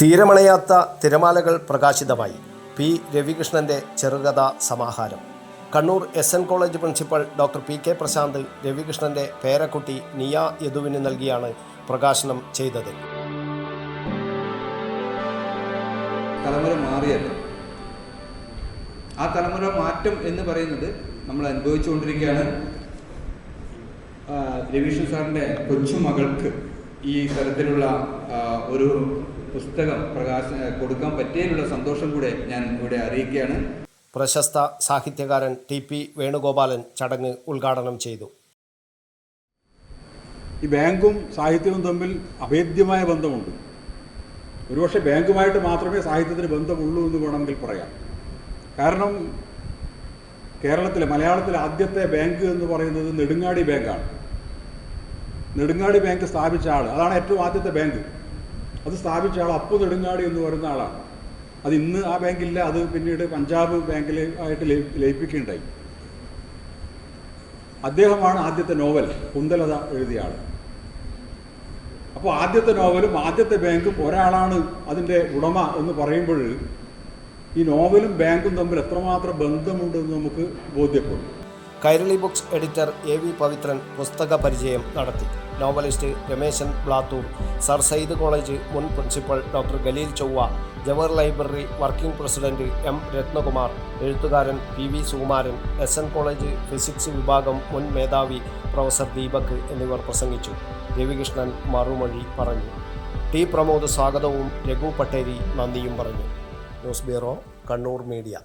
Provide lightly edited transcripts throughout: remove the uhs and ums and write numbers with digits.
തീരമണയാത്ത തിരമാലകൾ പ്രകാശിതമായി. പി രവികൃഷ്ണൻ്റെ ചെറുകഥാ സമാഹാരം. Kannur SN college principal doctor PK Prashanth രവികൃഷ്ണൻ്റെ പേരക്കുട്ടി നിയ യദുവിന് നൽകിയാണ് പ്രകാശനം ചെയ്തത്. തലമുറ മാറിയല്ല, ആ തലമുറ മാറ്റം എന്ന് പറയുന്നത് നമ്മൾ അനുഭവിച്ചുകൊണ്ടിരിക്കുകയാണ്. രവികൃഷ്ണൻ സാറിൻ്റെ കൊച്ചുമകൾക്ക് ഈ തരത്തിലുള്ള ഒരു പുസ്തകം കൊടുക്കാൻ പറ്റിയതിലുള്ള സന്തോഷം കൂടെ ഞാൻ ഇവിടെ അറിയിക്കുകയാണ്. പ്രശസ്ത സാഹിത്യകാരൻ TP വേണുഗോപാലൻ ചടങ്ങ് ഉദ്ഘാടനം ചെയ്തു. ഈ ബാങ്കും സാഹിത്യവും തമ്മിൽ അഭേദ്യമായ ബന്ധമുണ്ട്. ഒരുപക്ഷെ ബാങ്കുമായിട്ട് മാത്രമേ സാഹിത്യത്തിന് ബന്ധമുള്ളൂ എന്ന് വേണമെങ്കിൽ പറയാം. കാരണം മലയാളത്തിലെ ആദ്യത്തെ ബാങ്ക് എന്ന് പറയുന്നത് നെടുങ്ങാടി ബാങ്കാണ്. നെടുങ്ങാടി ബാങ്ക് സ്ഥാപിച്ച ആൾ, അതാണ് ഏറ്റവും ആദ്യത്തെ ബാങ്ക്. അത് സ്ഥാപിച്ച ആൾ അപ്പു നെടുങ്ങാടി എന്ന് പറയുന്ന ആളാണ്. അത് ഇന്ന് ആ ബാങ്കില്ല, അത് പിന്നീട് പഞ്ചാബ് ബാങ്കിൽ ആയിട്ട് ലയിപ്പിക്കുകയുണ്ടായി. അദ്ദേഹമാണ് ആദ്യത്തെ നോവൽ കുന്തലത എഴുതിയ ആൾ. അപ്പോൾ ആദ്യത്തെ നോവലും ആദ്യത്തെ ബാങ്കും ഒരാളാണ് അതിൻ്റെ ഉടമ എന്ന് പറയുമ്പോൾ ഈ നോവലും ബാങ്കും തമ്മിൽ എത്രമാത്രം ബന്ധമുണ്ടെന്ന് നമുക്ക് ബോധ്യപ്പെടും. Kairali books editor AV Pavithran പുസ്തക പരിചയം നടത്തി. Novelist Rameshan Blathur, sir Syed college മുൻ principal doctor Khaleel Chovva, Jawahar library working president M Ratnakumar, എഴുത്തുകാരൻ PV Sukumaran, SN college physics വിഭാഗം മുൻ മേധാവി പ്രൊഫസർ ദീപക് എന്നിവർ പ്രസംഗിച്ചു. രവികൃഷ്ണൻ മറുമൊഴി പറഞ്ഞു. T പ്രമോദ് സ്വാഗതവും രഘു പട്ടേരി നന്ദിയും പറഞ്ഞു. News bureau, Kannur media.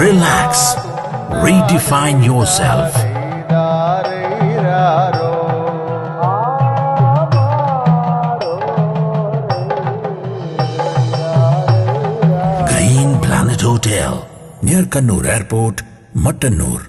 Relax. Redefine yourself. Green Planet Hotel, near Kannur Airport, Mattannur.